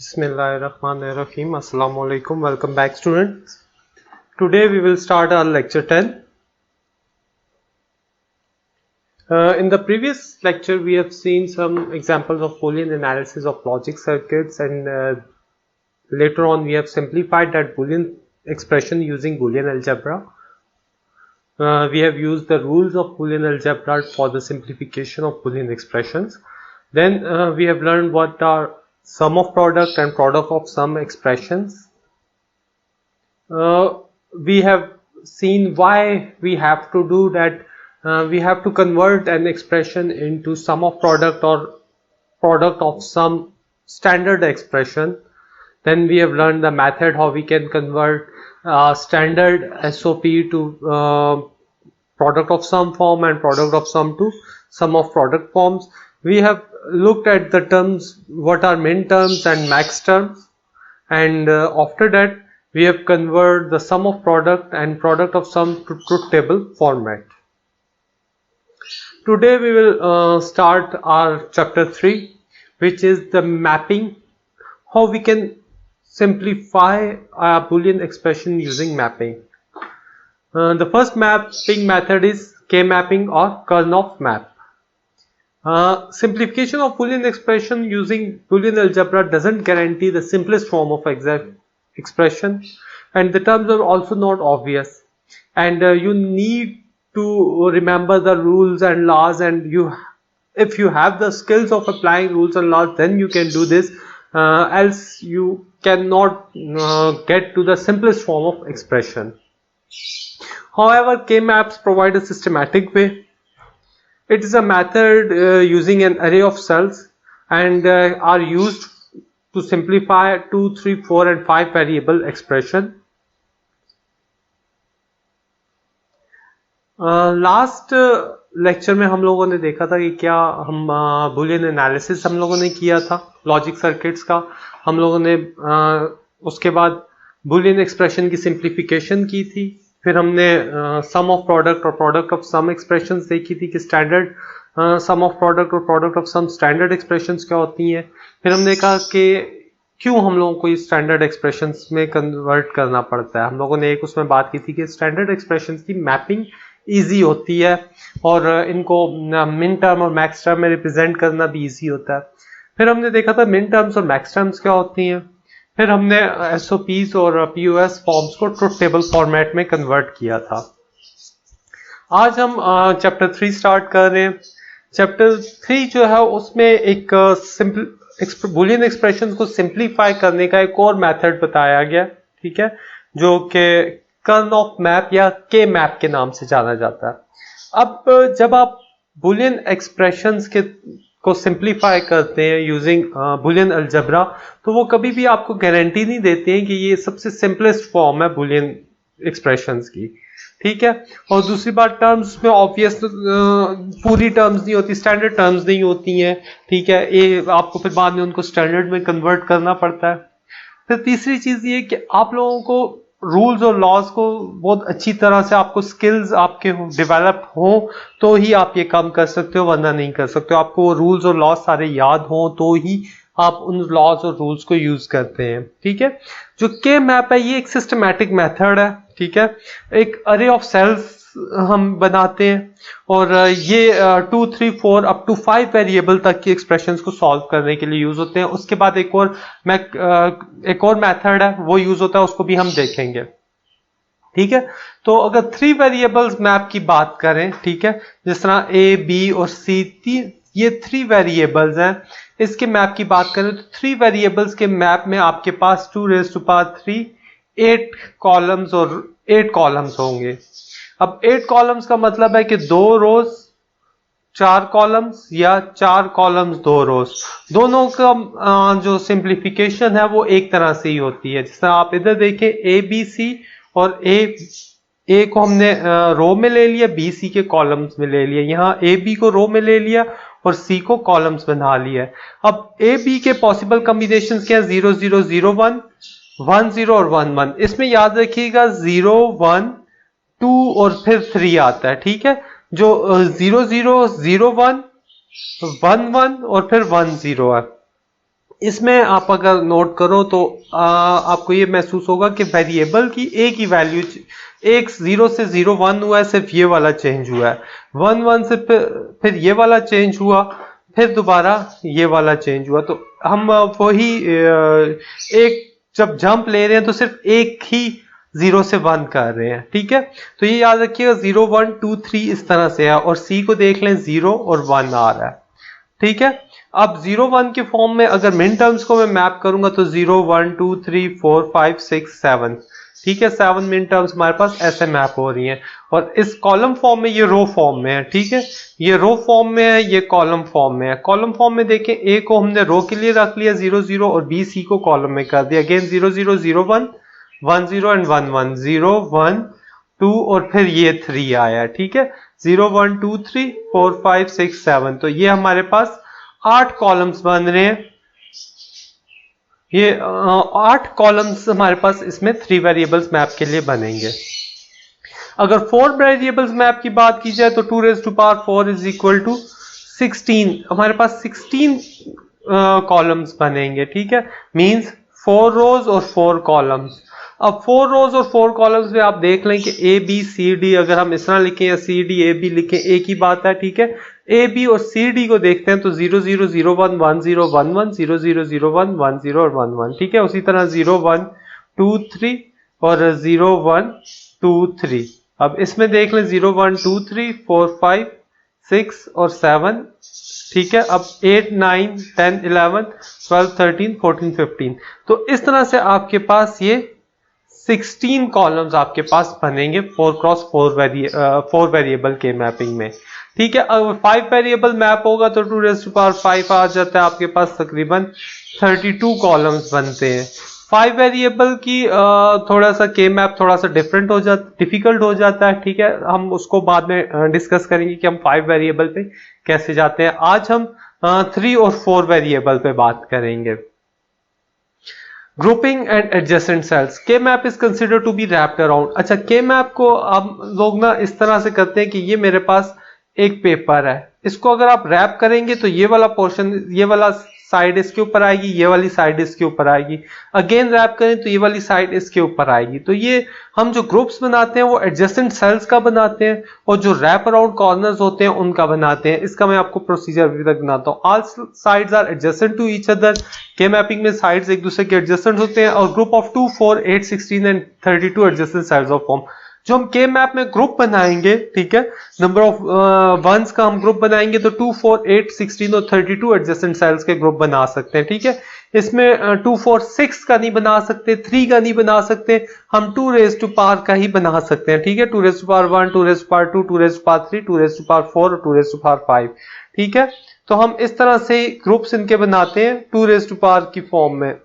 Bismillahirrahmanirrahim. Assalamu alaikum. Welcome back, students. Today we will start our lecture 10. In the previous lecture, we have seen some examples of Boolean analysis of logic circuits, and later on we have simplified that Boolean expression using Boolean algebra. We have used the rules of Boolean algebra for the simplification of Boolean expressions. Then we have learned what are sum of product and product of sum expressions. We have seen why we have to do that. We have to convert an expression into sum of product or product of sum standard expression. Then we have learned the method how we can convert standard SOP to product of sum form and product of sum to sum of product forms. We have looked at the terms, what are min terms and max terms, and after that we have converted the sum of product and product of sum to truth table format. Today we will start our chapter 3, which is the mapping, how we can simplify a Boolean expression using mapping. The first mapping method is K-mapping or Karnaugh map. Simplification of Boolean expression using Boolean algebra doesn't guarantee the simplest form of exact expression, and the terms are also not obvious, and you need to remember the rules and laws, and if you have the skills of applying rules and laws, then you can do this, else you cannot get to the simplest form of expression. However, K-maps provide a systematic way. It is a method using an array of cells and are used to simplify 2, 3, 4 and 5 variable expression. Last lecture में हम लोगों ने देखा था कि क्या हम Boolean analysis हम लोगों ने किया था लॉजिक सर्किट्स का. हम लोगों ने उसके बाद बुलियन एक्सप्रेशन की सिंप्लीफिकेशन की थी. फिर हमने सम ऑफ प्रोडक्ट और प्रोडक्ट ऑफ सम एक्सप्रेशंस देखी थी कि स्टैंडर्ड सम ऑफ प्रोडक्ट और product of sum standard expressions क्या होती हैं. फिर हमने कहा कि क्यों हम लोगों को इस स्टैंडर्ड एक्सप्रेशंस में कन्वर्ट करना पड़ता है. हम लोगों ने एक उसमें बात की थी कि स्टैंडर्ड एक्सप्रेशंस की मैपिंग ईजी होती है और इनको मिन टर्म और मैक्स टर्म में रिप्रेजेंट करना भी ईजी होता है. फिर हमने देखा था मिन टर्म्स और मैक्स टर्म्स क्या होती हैं. फिर हमने SOPs और POS फॉर्म्स को ट्रुथ टेबल फॉर्मेट में कन्वर्ट किया था. आज हम चैप्टर 3 स्टार्ट कर रहे हैं. चैप्टर 3 जो है उसमें एक सिंपल बुलियन एक्सप्रेशन को सिंप्लीफाई करने का एक और मेथड बताया गया, ठीक है, जो कि कर्नॉफ मैप या के मैप के नाम से जाना जाता है. अब जब आप बुलियन एक्सप्रेशंस को सिंप्लीफाई करते हैं यूजिंग बुलियन अलजेब्रा, तो वो कभी भी आपको गारंटी नहीं देते हैं कि ये सबसे सिंपलेस्ट फॉर्म है बुलियन एक्सप्रेशंस की, ठीक है. और दूसरी बात, टर्म्स में ऑब्वियस पूरी टर्म्स नहीं होती, स्टैंडर्ड टर्म्स नहीं होती हैं, ठीक है. ये आपको फिर बाद में उनको स्टैंडर्ड में कन्वर्ट करना पड़ता है. फिर तीसरी चीज ये कि आप लोगों को रूल्स और लॉज को बहुत अच्छी तरह से आपको स्किल्स आपके डेवलप हो तो ही आप ये काम कर सकते हो, वरना नहीं कर सकते हो. आपको वो रूल्स और लॉज सारे याद हो तो ही आप उन लॉज और रूल्स को यूज करते हैं, ठीक है. जो के मैप है ये एक सिस्टमैटिक मेथड है, ठीक है. एक अरे ऑफ सेल्स हम बनाते हैं और ये 2, 3, 4 अप टू 5 वेरिएबल तक की एक्सप्रेशंस को सॉल्व करने के लिए यूज होते हैं. उसके बाद एक और मेथड है वो यूज होता है, उसको भी हम देखेंगे, ठीक है. तो अगर 3 वेरिएबल्स मैप की बात करें, ठीक है, जिस तरह A, B और C ये 3 वेरिएबल्स हैं, इसके मैप की बात करें तो 3 वेरिएबल्स के मैप में आपके पास 2⁻³ 8 कॉलम्स और 8 कॉलम्स होंगे. अब 8 कॉलम्स का मतलब है कि 2 रोज 4 कॉलम्स या 4 कॉलम्स 2 रोज, दोनों का जो सिंप्लीफिकेशन है वो एक तरह से ही होती है. जिस तरह आप इधर देखें ABC और A को हमने रो में ले लिया, BC के कॉलम्स में ले लिया. यहाँ AB को रो में ले लिया और C को कॉलम्स बना लिया. अब AB के पॉसिबल कॉम्बिनेशंस क्या है? 0, 0, 0, 1, 1, 0 और 1, 1. इसमें याद रखिएगा 0, 1, 2 और फिर 3 आता है, ठीक है. जो 0, 0, 0, 1, 1, 1 और फिर 1, 0 है. इसमें आप अगर नोट करो तो आपको ये महसूस होगा कि वेरिएबल की एक ही वैल्यू, एक 0 से 0 1 हुआ है, सिर्फ ये वाला चेंज हुआ है, 1 1 से फिर ये वाला चेंज हुआ, फिर दोबारा ये वाला चेंज हुआ। तो हम वही एक जब जंप ले रहे हैं तो सिर्फ एक ही 0 से 1 कर रहे हैं, ठीक है। तो ये याद रखिएगा 0 1 2 3 इस तरह से है, और सी को देख लें 0 और 1 आ रहा है, ठीक है। अब 0 1 के फॉर्म में अगर मिन टर्म्स को मैं मैप करूंगा तो 0 1 2 3 4 5 6 7, ठीक है, 7 मिन टर्म्स हमारे पास ऐसे मैप हो रही हैं। और इस कॉलम फॉर्म में ये रो फॉर्म में है, ठीक है, ये रो फॉर्म में है, ये कॉलम फॉर्म में है। कॉलम फॉर्म में देखें, ए को हमने रो के लिए रख लिया 0 0 और बी सी को कॉलम में कर दिया। अगेन 0 0 0 1 1 0 एंड 1 1 0 1 2 और फिर ये 3 आया, ठीक है, 0 1 2 3 4 5 6 7। तो ये हमारे पास 8 कॉलम्स बन रहे हैं। ये 8 कॉलम्स हमारे पास इसमें 3 वेरिएबल्स मैप के लिए बनेंगे। अगर 4 वेरिएबल्स मैप की बात की जाए तो 2 raised to power 4 is equal to 16, हमारे पास 16 कॉलम्स बनेंगे, ठीक है, मींस 4 रोज और 4 कॉलम्स। अब 4 रोज और 4 कॉलम्स में आप देख लें कि ए बी सी डी अगर हम इस तरह लिखें या सी डी ए बी लिखें एक ही बात है, ठीक है। ए बी और सी डी को देखते हैं तो 0 0 0 1 1 0 1 1 0 0 0 1 1 0 और 1 1, ठीक है। उसी तरह 0 1 2 3 और 0 1 2 3। अब इसमें देख लें 0 1 2 3 4 5 6 और 7, ठीक है। अब 8 9 10 11 12 13 14 15। तो इस तरह से आपके पास ये 16 कॉलम्स आपके पास बनेंगे 4 क्रॉस 4 वेरिएबल के मैपिंग में, ठीक है। अगर 5 वेरिएबल मैप होगा तो 2 raised to power 5 आ जाता है, आपके पास तकरीबन 32 कॉलम्स बनते हैं। 5 वेरिएबल की थोड़ा सा के मैप थोड़ा सा डिफिकल्ट हो जाता है, ठीक है। हम उसको बाद में डिस्कस करेंगे कि हम 5 वेरिएबल पे कैसे जाते हैं। आज हम 3 और 4 वेरिएबल पे बात करेंगे। Grouping and adjacent cells, K map is consider to be wrapped around. अच्छा, के मैप को आप लोग ना इस तरह से करते हैं कि ये मेरे पास एक पेपर है, इसको अगर आप रैप करेंगे तो ये वाला पोर्शन, ये वाला साइड इसके ऊपर आएगी, ये वाली साइड इसके ऊपर आएगी। अगेन रैप करें तो ये वाली साइड इसके ऊपर आएगी। तो ये हम जो ग्रुप्स बनाते हैं वो एडजेसेंट सेल्स का बनाते हैं, और जो रैप अराउंड कॉर्नर्स होते हैं उनका बनाते हैं। इसका मैं आपको प्रोसीजर अभी तक बनाता हूँ। All sides are adjacent to each other. K mapping में साइड्स एक दूसरे के एडजेसेंट होते हैं, और group of 2 4 8 16 and 32 adjacent cells of form. जो हम के मैप में ग्रुप बनाएंगे, ठीक है, नंबर ऑफ वंस का हम ग्रुप बनाएंगे तो 2 4 8 16 और 32 एडजेसेंट सेल्स के ग्रुप बना सकते हैं, ठीक है। इसमें 2 4 6 का नहीं बना सकते, 3 का नहीं बना सकते, हम 2 raised to power का ही बना सकते हैं, ठीक है। 2 raised to power 1 2 raised to power 2 2 raised to power 3 2 raised to power 4 और 2 raised to power 5, ठीक है। तो हम इस तरह से ग्रुप्स इनके बनाते हैं 2 raised to power की फॉर्म में।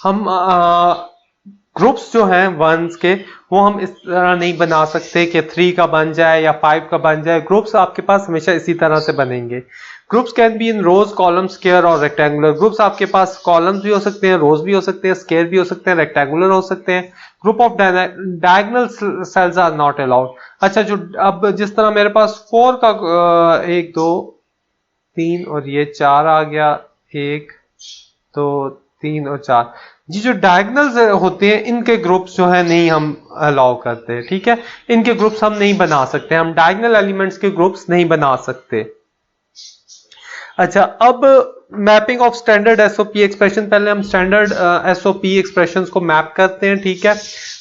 हम ग्रुप्स जो हैं वंस के वो हम इस तरह नहीं बना सकते कि 3 का बन जाए या 5 का बन जाए। ग्रुप्स आपके पास हमेशा इसी तरह से बनेंगे। Groups can be in rows, column, square और रेक्टेंगुलर। ग्रुप्स आपके पास कॉलम्स भी हो सकते हैं, रोज भी हो सकते हैं, स्क्वायर भी हो सकते हैं, रेक्टेंगुलर हो सकते हैं। Group of diagonal cells are not allowed. अच्छा, जो अब जिस तरह मेरे पास 4 का 1 2 3 और ये 4 आ गया, 1 2 3 और 4, जी जो डायगोनल्स होते हैं इनके ग्रुप्स जो है नहीं हम अलाउ करते, ठीक है। इनके ग्रुप्स हम नहीं बना सकते, हम डायगोनल एलिमेंट्स के ग्रुप्स नहीं बना सकते। अच्छा, अब mapping of standard SOP expression, पहले हम स्टैंडर्ड एसओपी एक्सप्रेशंस को मैप करते हैं, ठीक है।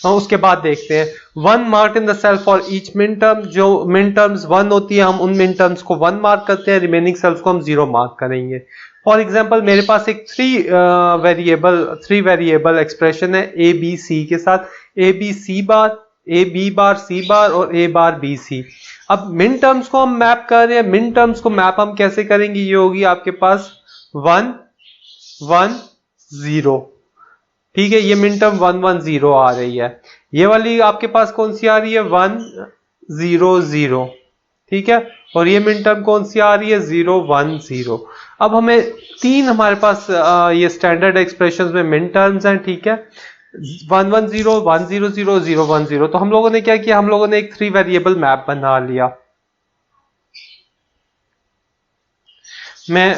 उसके बाद देखते हैं 1 mark in the cell for each min term. जो मिन टर्म्स 1 होती है हम उन मिन टर्म्स को 1 मार्क करते हैं, रिमेनिंग सेल्स को हम 0 मार्क करेंगे। फॉर एग्जाम्पल मेरे पास एक 3 वेरिएबल एक्सप्रेशन है ए बी सी के साथ, ए B C bar, A B bar सी बार और ए बार बी सी। अब मिन टर्म्स को हम मैप कर रहे हैं। मिन टर्म्स को मैप हम कैसे करेंगे, ये होगी आपके पास 1 1 0, ठीक है। ये मिन टर्म 1 1 0 आ रही है। ये वाली आपके पास कौन सी आ रही है, 1 0 0, ठीक है। और ये मिन टर्म कौन सी आ रही है, 0 1 0। अब हमें 3 हमारे पास ये स्टैंडर्ड एक्सप्रेशंस में मिन टर्म्स हैं, ठीक है। 1 1 0 1 0 0 0 1 0। तो हम लोगों ने क्या किया, हम लोगों ने एक 3 वेरिएबल मैप बना लिया। मैं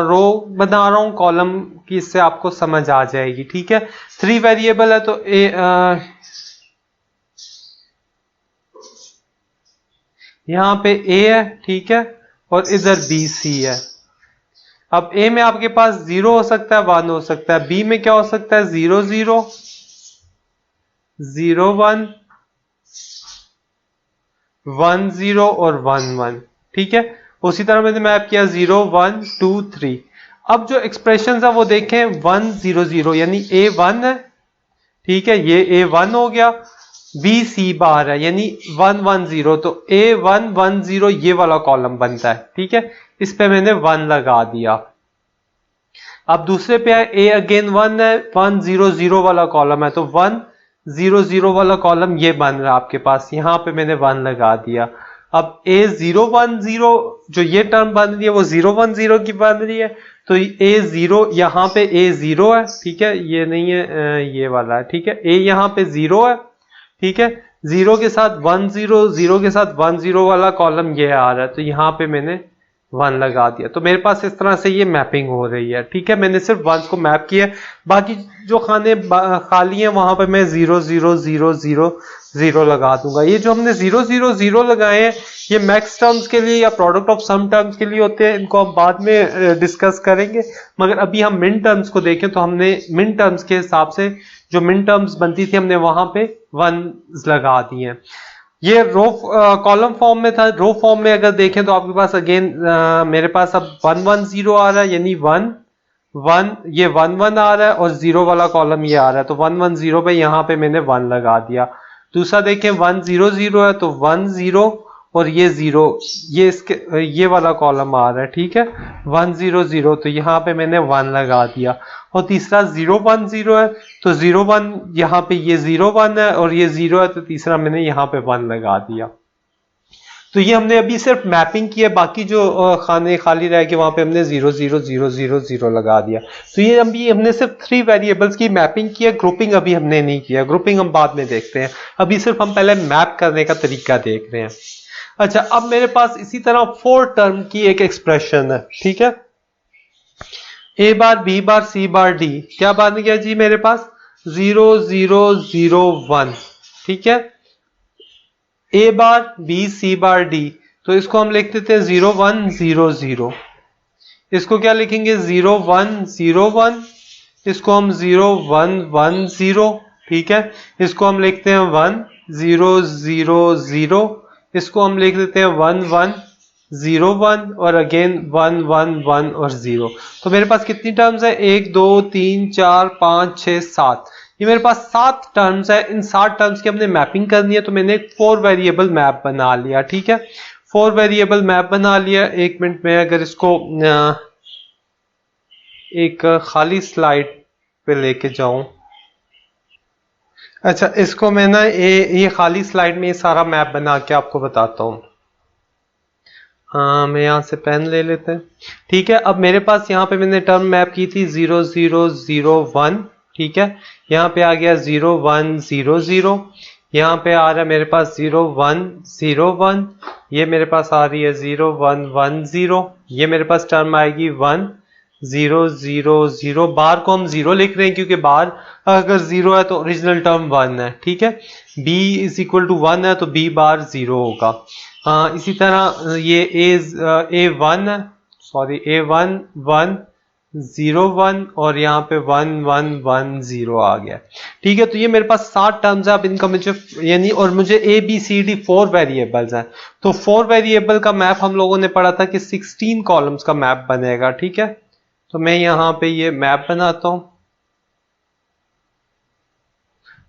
रो बना रहा हूं कॉलम की, इससे आपको समझ आ जाएगी। ठीक है, 3 वेरिएबल है तो यहाँ पे ए है, ठीक है, और इधर बी सी है। अब ए में आपके पास 0 हो सकता है, 1 हो सकता है। बी में क्या हो सकता है, 0 0 0 1 1 0 और 1 1। ठीक है, उसी तरह मैंने मैप किया 0 1 2 3। अब जो एक्सप्रेशन है वो देखें 1 0 0 यानी ए 1 है, ठीक है, ये ए 1 हो गया। बी सी बार है यानी 1 1 0, तो ए 1 1 0 ये वाला कॉलम बनता है। ठीक है, इस पे मैंने 1 लगा दिया। अब दूसरे पे है ए अगेन 1 है, 1 0 0 वाला कॉलम है, तो 1 0 0 वाला कॉलम ये बन रहा है आपके पास, यहां पे मैंने 1 लगा दिया। अब ए 0 1 0 जो ये टर्म बन रही है वो 0 1 0 की बन रही है, तो ए 0 यहाँ पे ए 0 है, ठीक है, ये नहीं है, ये वाला है। ठीक है, ए यहाँ पे 0 है, ठीक है, 0 के साथ 1 0 0 के साथ 1 0 वाला कॉलम ये आ रहा है, तो यहाँ पे मैंने 1 लगा दिया। तो मेरे पास इस तरह से ये मैपिंग हो रही है। ठीक है, मैंने सिर्फ 1 को मैप किया, बाकी जो खाने खाली हैं वहां पे मैं 0 0 0 0 0 लगा दूंगा। ये जो हमने 0 0 0 लगाए हैं ये मैक्स टर्म्स के लिए या प्रोडक्ट ऑफ सम टर्म्स के लिए होते हैं, इनको हम बाद में डिस्कस करेंगे। मगर अभी हम मिन टर्म्स को देखें तो हमने मिन टर्म्स के हिसाब से जो मिन टर्म्स बनती थी हमने वहां पे 1 लगा दिए हैं। ये रो कॉलम फॉर्म में था, रो फॉर्म में अगर देखें तो आपके पास अगेन मेरे पास अब 1 1 0 आ रहा है, यानी 1 1 ये 1 1 आ रहा है और 0 वाला कॉलम ये आ रहा है, तो 1 1 0 पे यहाँ पे मैंने 1 लगा दिया। दूसरा देखें 1 0 0 है तो 1 0 और ये 0, ये इसके ये वाला कॉलम आ रहा है। ठीक है, 1 0 0 तो यहाँ पे मैंने 1 लगा दिया। और तीसरा 0 1 0 है तो 0 1 यहाँ पे ये 0 1 है और ये 0 है, तो तीसरा मैंने यहाँ पे 1 लगा दिया। तो ये हमने अभी सिर्फ मैपिंग की है, बाकी जो खाने खाली रह गए वहां पे हमने 0 0 0 0 0 लगा दिया। तो ये अभी हमने सिर्फ 3 वेरिएबल्स की मैपिंग की है, ग्रुपिंग अभी हमने नहीं किया, ग्रुपिंग हम बाद में देखते हैं, अभी सिर्फ हम पहले मैप करने का तरीका देख रहे हैं। अच्छा, अब मेरे पास इसी तरह 4 टर्म की एक एक्सप्रेशन है। ठीक है, ए बार बी बार सी बार डी क्या बन गया जी मेरे पास 0 0 0 1। ठीक है, ए बार बी सी बार डी, तो इसको हम लिख देते हैं 0 1 0 0। इसको क्या लिखेंगे 0 1 0 1, इसको हम 0 1 1 0। ठीक है, इसको हम लिखते हैं 1 0 0 0, इसको हम लिख देते हैं 1 1 0 1 और अगेन 1 1 1 और 0। तो मेरे पास कितनी टर्म्स है 1 2 3 4 5 6 7, ये मेरे पास 7 टर्म्स है। इन 7 टर्म्स की हमने मैपिंग करनी है, तो मैंने एक 4 वेरिएबल मैप बना लिया। ठीक है, 4 वेरिएबल मैप बना लिया। एक मिनट में अगर इसको एक खाली स्लाइड पे लेके जाऊं, अच्छा इसको मैं ना ये खाली स्लाइड में ये सारा मैप बना के आपको बताता हूँ। मैं यहाँ से पेन ले लेते हैं। ठीक है, अब मेरे पास यहाँ पे मैंने टर्म मैप की थी 0 0 0 1। ठीक है, यहाँ पे आ गया 0 1 0 0, यहाँ पे आ रहा है मेरे पास 0 1 0 1, ये मेरे पास आ रही है 0 1 1 0, ये मेरे पास टर्म आएगी 1 0 0 0। बार को हम 0 लिख रहे हैं क्योंकि बार अगर 0 है तो ओरिजिनल टर्म 1 है। ठीक है, b इज इक्वल टू 1 है तो b बार 0 होगा। इसी तरह ये a 1 है, सॉरी a 1 1 0 1 और यहाँ पे 1 1 1 0 आ गया। ठीक है, तो ये मेरे पास 7 टर्म्स है। अब इनका मुझे यानी और मुझे a b c d 4 variables हैं, तो 4 वेरिएबल का मैप हम लोगों ने पढ़ा था कि 16 कॉलम्स का मैप बनेगा। ठीक है, तो मैं यहाँ पे ये मैप बनाता हूँ।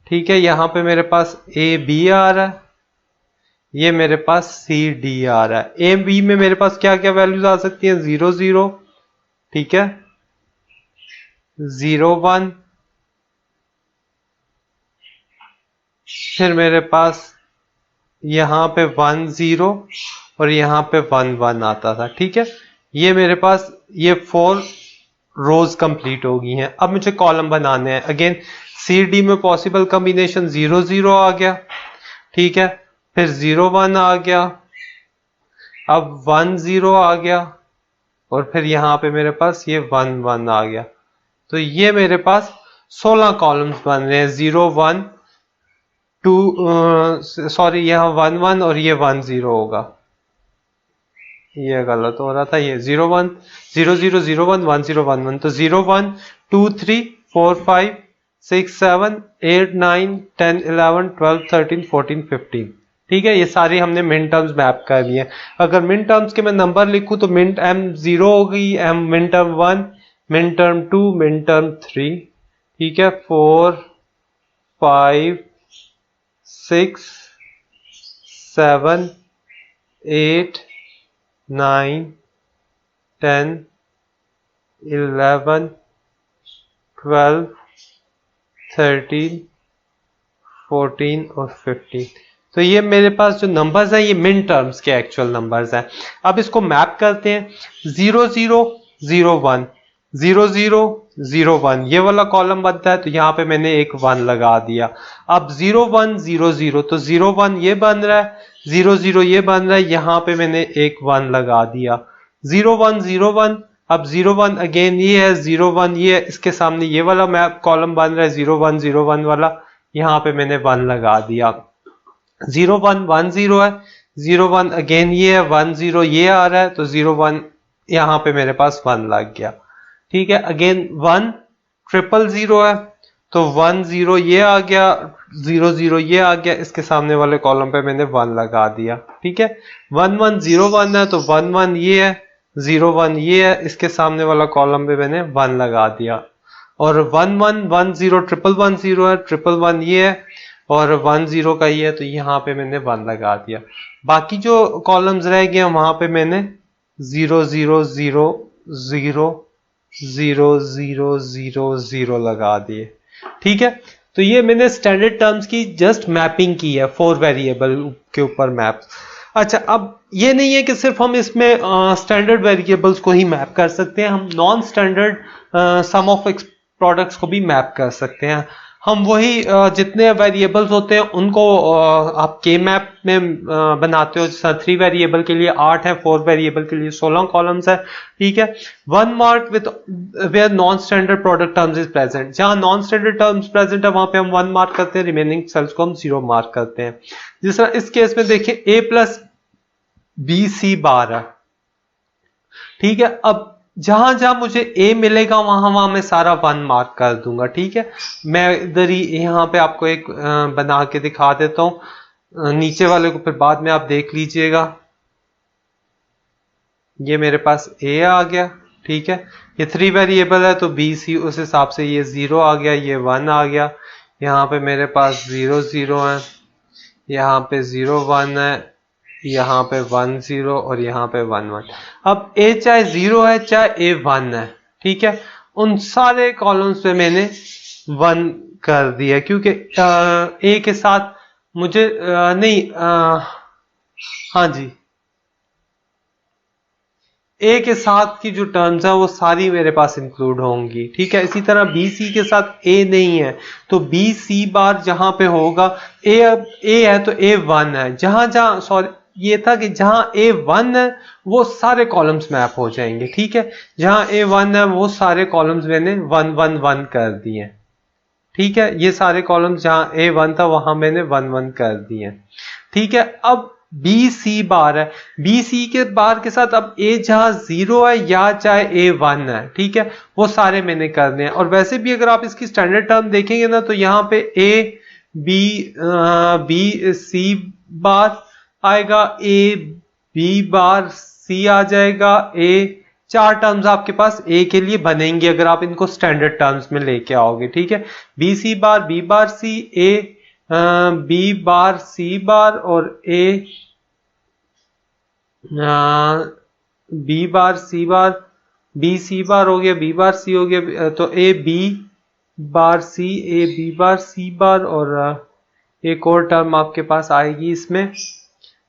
ठीक है, यहाँ पे मेरे पास ए बी आ रहा है, ये मेरे पास सी डी आ रहा है। ए बी में मेरे पास क्या क्या वैल्यूज आ सकती हैं 0 0, ठीक है, 0 1, फिर मेरे पास यहाँ पे 1 0 और यहाँ पे 1 1 आता था। ठीक है, ये मेरे पास ये 4 रोज कंप्लीट हो गई हैं। अब मुझे कॉलम बनाने हैं। अगेन सी डी में पॉसिबल कॉम्बिनेशन 0 0 आ गया। ठीक है, फिर 0 1 आ गया, अब 1 0 आ गया और फिर यहाँ पे मेरे पास ये 1 1 आ गया। तो ये मेरे पास 16 कॉलम्स बन रहे हैं। 0 1 2 सॉरी यहाँ 1 1 और ये 1 0 होगा, ये गलत हो रहा था। ये 0 1 0 0 0 1 1 0 1 1, तो 0 1 2 3 4 5 6 7 8 9 10 11 12 13 14 15। ठीक है, ये सारी हमने मिन टर्म्स मैप कर दिए। अगर मिन टर्म्स के मैं नंबर लिखूं तो मिन m 0 हो गई, m min term 1, min term 2, min term 3, ठीक है, 4 5 6 7 8 9 10 11 12 13 14 और 15। तो ये मेरे पास जो नंबर्स हैं ये मिन टर्म्स के एक्चुअल नंबर्स हैं। अब इसको मैप करते हैं। 0 0 0 1 0 0 0 1 ये वाला कॉलम बनता है, तो यहाँ पे मैंने एक 1 लगा दिया। अब 0 1 0 0, तो 0 1 ये बन रहा है, 0 0 ये बन रहा है, यहाँ पे मैंने एक 1 लगा दिया। 0 1 0 1, अब 0 1 अगेन ये है, 0 1 ये है, इसके सामने ये वाला मैप कॉलम बन रहा है 0 1 0 1 वाला, यहाँ पे मैंने 1 लगा दिया। 0 1 1 0 है, 0 1 अगेन ये है, 1 0 ये आ रहा है, तो 0 1 यहाँ पे मेरे पास 1 लग गया। ठीक है, अगेन 1 ट्रिपल 0 है, तो 1 0 ये आ गया, 0 0 ये आ गया, इसके सामने वाले कॉलम पे मैंने 1 लगा दिया। ठीक है, 1 1 0 1 है, तो 1 1 ये है, 0 1 ये है, इसके सामने वाला कॉलम पे मैंने 1 लगा दिया। और 1 1 1 0 ट्रिपल 1 0 है, ट्रिपल 1 ये है और 1 0 का ये है, तो यहाँ पे मैंने 1 लगा दिया। बाकी जो कॉलम्स रह गए वहां पे मैंने 0 0 0 0 0 0 0 0 लगा दिए। ठीक है, तो ये मैंने स्टैंडर्ड टर्म्स की जस्ट मैपिंग की है 4 वेरिएबल के ऊपर मैप। अच्छा, अब ये नहीं है कि सिर्फ हम इसमें स्टैंडर्ड वेरिएबल्स को ही मैप कर सकते हैं, हम non standard sum of products को भी मैप कर सकते हैं। हम वही जितने वेरिएबल्स होते हैं उनको आप के मैप में बनाते हो। जैसा 3 वेरिएबल के लिए 8 है, 4 वेरिएबल के लिए 16 कॉलम्स है। ठीक है, 1 mark with where non standard product terms is present, जहां नॉन स्टैंडर्ड टर्म्स प्रेजेंट है वहां पे हम 1 मार्क करते हैं, रिमेनिंग सेल्स को हम 0 मार्क करते हैं। जिस तरह इस केस में देखिए a प्लस बी सी बार है। ठीक है, अब जहां जहां मुझे a मिलेगा वहां वहां मैं सारा 1 मार्क कर दूंगा। ठीक है, मैं इधर ही यहाँ पे आपको एक बना के दिखा देता हूं, नीचे वाले को फिर बाद में आप देख लीजिएगा। ये मेरे पास a आ गया। ठीक है, ये 3 वेरिएबल है, तो b c उस हिसाब से ये 0 आ गया, ये 1 आ गया, यहाँ पे मेरे पास 0 0 है, यहाँ पे 0 1 है, यहाँ पे 1 0 और यहाँ पे 1 1। अब a चाहे 0 है चाहे a 1 है, ठीक है, उन सारे कॉलम्स पे मैंने 1 कर दिया, क्योंकि a के साथ मुझे हाँ जी, a के साथ की जो टर्म्स है वो सारी मेरे पास इंक्लूड होंगी। ठीक है, इसी तरह b c के साथ a नहीं है, तो b c बार जहां पे होगा a है तो a 1 है, जहां जहां सॉरी ये था कि जहां a 1 है वो सारे कॉलम्स मैप हो जाएंगे। ठीक है, जहां a 1 है वो सारे कॉलम्स मैंने 1 1 1 कर दिए। ठीक है, ये सारे कॉलम्स जहां a 1 था वहां मैंने 1 1 कर दिए। ठीक है, अब बी सी बार है, बी सी के बार के साथ अब a जहां 0 है या चाहे a 1 है, ठीक है, वो सारे मैंने करने हैं। और वैसे भी अगर आप इसकी स्टैंडर्ड टर्म देखेंगे ना, तो यहाँ पे a b c बार आएगा, a b बार c आ जाएगा, a 4 टर्म्स आपके पास a के लिए बनेंगे अगर आप इनको स्टैंडर्ड टर्म्स में लेके आओगे। ठीक है, b c bar b bar c, a b bar c बार और a b bar c bar, b c बार हो गया, b बार c हो गया, तो a b bar c, a b bar c बार, और एक और टर्म आपके पास आएगी इसमें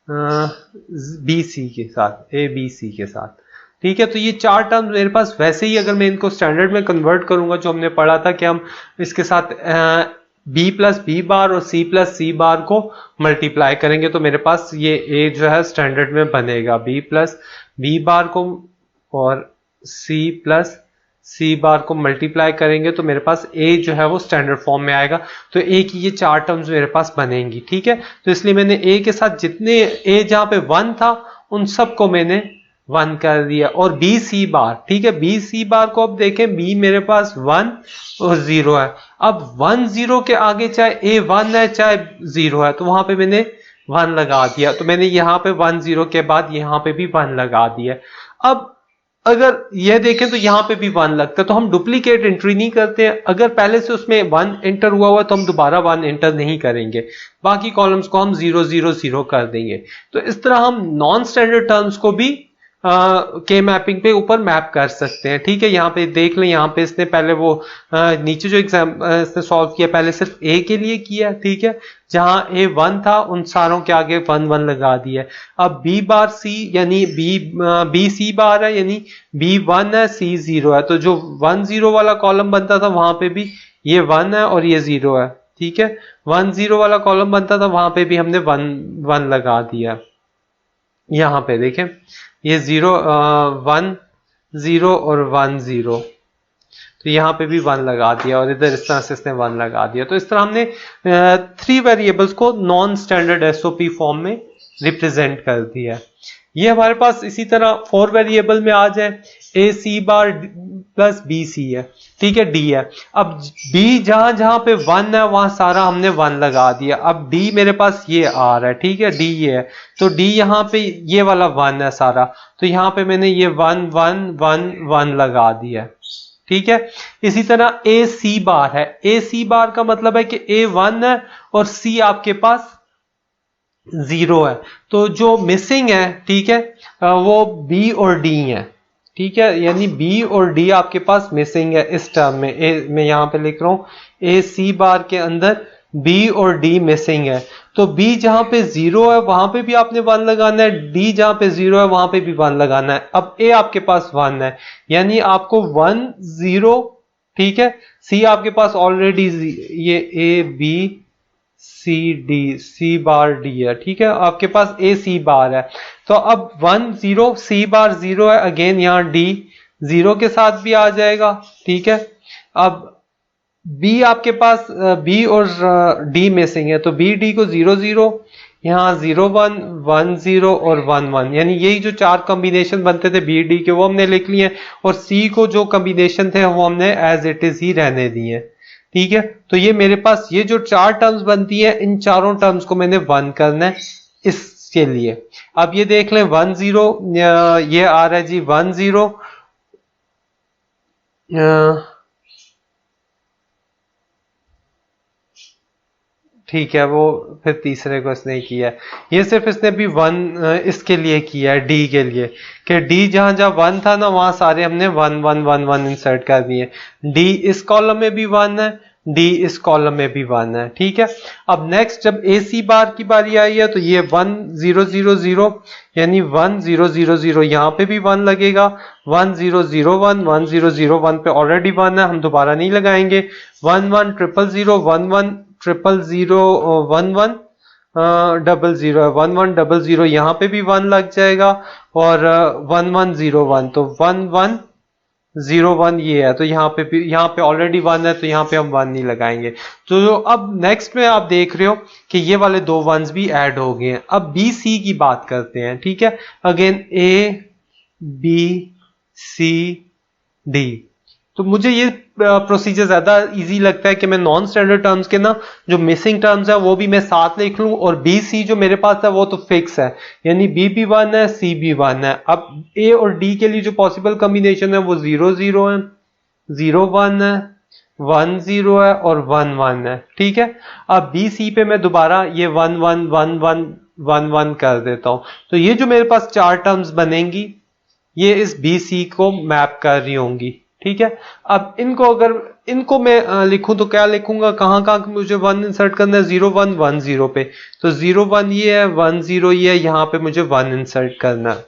बी सी के साथ, ए बी सी के साथ। ठीक है, तो ये 4 टर्म मेरे पास वैसे ही अगर मैं इनको स्टैंडर्ड में कन्वर्ट करूंगा, जो हमने पढ़ा था कि हम इसके साथ b प्लस बी बार और c प्लस सी बार को मल्टीप्लाई करेंगे, तो मेरे पास ये a जो है स्टैंडर्ड में बनेगा, b प्लस बी बार को और सी प्लस सी बार को मल्टीप्लाई करेंगे तो मेरे पास ए जो है वो स्टैंडर्ड फॉर्म में आएगा। तो ए की ये 4 टर्म्स मेरे पास बनेंगी, ठीक है। तो इसलिए मैंने ए के साथ जितने ए जहां पे 1 था उन सबको मैंने 1 कर दिया। और बी सी बार, ठीक है, बी सी बार को अब देखें, बी मेरे पास 1 और 0 है। अब 1 0 के आगे चाहे ए 1 है चाहे 0 है तो वहां पे मैंने 1 लगा दिया। तो मैंने यहाँ पे 1 0 के बाद यहाँ पे भी 1 लगा दिया। अब अगर यह देखें तो यहां पे भी 1 लगता है, तो हम डुप्लीकेट एंट्री नहीं करते हैं। अगर पहले से उसमें 1 एंटर हुआ हुआ तो हम दोबारा 1 एंटर नहीं करेंगे, बाकी कॉलम्स को हम 0 0 0 कर देंगे। तो इस तरह हम नॉन स्टैंडर्ड टर्म्स को भी के मैपिंग पे ऊपर मैप कर सकते हैं, ठीक है। यहाँ पे देख लें, यहाँ पे इसने पहले वो नीचे जो एग्जाम इसने सॉल्व किया पहले सिर्फ ए के लिए किया, ठीक है। जहां ए 1 था उन सारों के आगे 1 1 लगा दिया। अब बी बार सी यानी बी सी बार है, यानी बी 1 है सी 0 है। तो जो 1 0 वाला कॉलम बनता था वहां पे भी ये 1 है और ये 0 है, ठीक है। 1 0 वाला कॉलम बनता था वहां पे भी हमने 1 1 लगा दिया। यहाँ पे देखें ये 0 1 0 और 1 0, तो यहाँ पे भी 1 लगा दिया और इधर इस तरह से इसने 1 लगा दिया। तो इस तरह हमने 3 वेरिएबल्स को नॉन स्टैंडर्ड एसओपी फॉर्म में रिप्रेजेंट कर दिया। ये हमारे पास इसी तरह 4 वेरिएबल में आ जाए, ए सी बार प्लस बी सी है, ठीक है, डी है। अब बी जहां जहां पे 1 है वहां सारा हमने 1 लगा दिया। अब डी मेरे पास ये आ रहा है, ठीक है, डी ये है, तो डी यहाँ पे ये वाला 1 है सारा, तो यहाँ पे मैंने ये 1 1 1 1 लगा दिया, ठीक है। इसी तरह ए सी बार है, ए सी बार का मतलब है कि ए 1 है और सी आपके पास 0 है, तो जो मिसिंग है, ठीक है, वो बी और डी है, ठीक है, यानी बी और डी आपके पास मिसिंग है इस टर्म में। मैं यहां पे लिख रहा हूं ए सी बार के अंदर बी और डी मिसिंग है। तो बी जहां पे 0 है वहां पे भी आपने 1 लगाना है, डी जहां पे 0 है वहां पे भी 1 लगाना है। अब ए आपके पास 1 है, यानी आपको 1 0, ठीक है, सी आपके पास ऑलरेडी ये A B C D, C bar D है, ठीक है, आपके पास ए सी बार है। तो अब 1 0 सी बार 0 है, अगेन यहाँ डी 0 के साथ भी आ जाएगा, ठीक है। अब बी आपके पास बी और डी मिसिंग है, तो बी डी को 0 0, यहाँ 0 1 1 0 और 1 1, यानी यही जो 4 कॉम्बिनेशन बनते थे बी डी के वो हमने लिख लिए, और सी को जो कॉम्बिनेशन थे वो हमने एज इट इज ही रहने दिए, ठीक है। तो ये मेरे पास ये जो 4 टर्म्स बनती है, इन चारों टर्म्स को मैंने 1 करना है इसके लिए। अब ये देख लें 1 0 ये आ रहा है जी 1 0, ठीक है, वो फिर तीसरे को इसने किया है, ये सिर्फ इसने भी 1 इसके लिए किया है, डी के लिए, कि डी जहां जहां 1 था ना वहां सारे हमने 1 1 1 1 इंसर्ट कर दिए। डी इस कॉलम में भी 1 है, डी इस कॉलम में भी 1 है, ठीक है। अब नेक्स्ट जब ए सी बार की बारी आई है तो ये 1 0 0 0, यानी 1 0 0 0, यहाँ पे भी 1 लगेगा। 1 0 0 1 1 0 0 1 पे ऑलरेडी 1 है, हम दोबारा नहीं लगाएंगे। 1 1 0 0 1 1 0 0 1 1 0 0 1 1 0 0, यहाँ पे भी 1 लग जाएगा, और 1 1 0 1, तो 1 1 0 1 ये है, तो यहाँ पे ऑलरेडी 1 है, तो यहाँ पे हम 1 नहीं लगाएंगे। तो अब नेक्स्ट में आप देख रहे हो कि ये वाले 2 1s भी ऐड हो गए हैं। अब बी सी की बात करते हैं, ठीक है, again A B C D. तो मुझे ये प्रोसीजर ज्यादा इजी लगता है कि मैं नॉन स्टैंडर्ड टर्म्स के ना जो मिसिंग टर्म्स है वो भी मैं साथ लिख लूं, और बी सी जो मेरे पास है वो तो फिक्स है, यानी बी भी 1 है सी भी 1 है। अब ए और डी के लिए जो पॉसिबल कॉम्बिनेशन है वो 0 0 है, 0 1 है, 1 0 है और 1 1 है, ठीक है। अब बी सी पे मैं दोबारा ये 1 1 1 1 1 1 कर देता हूं, तो ये जो मेरे पास 4 टर्म्स बनेंगी ये इस बी सी को मैप कर रही होंगी, ठीक है। अब इनको मैं लिखूं तो क्या लिखूंगा, कहां मुझे 1 इंसर्ट करना है, 0 1 1 0 पे, तो 0 1 ये है, 1 0 ये है, यहां पे मुझे 1 इंसर्ट करना है।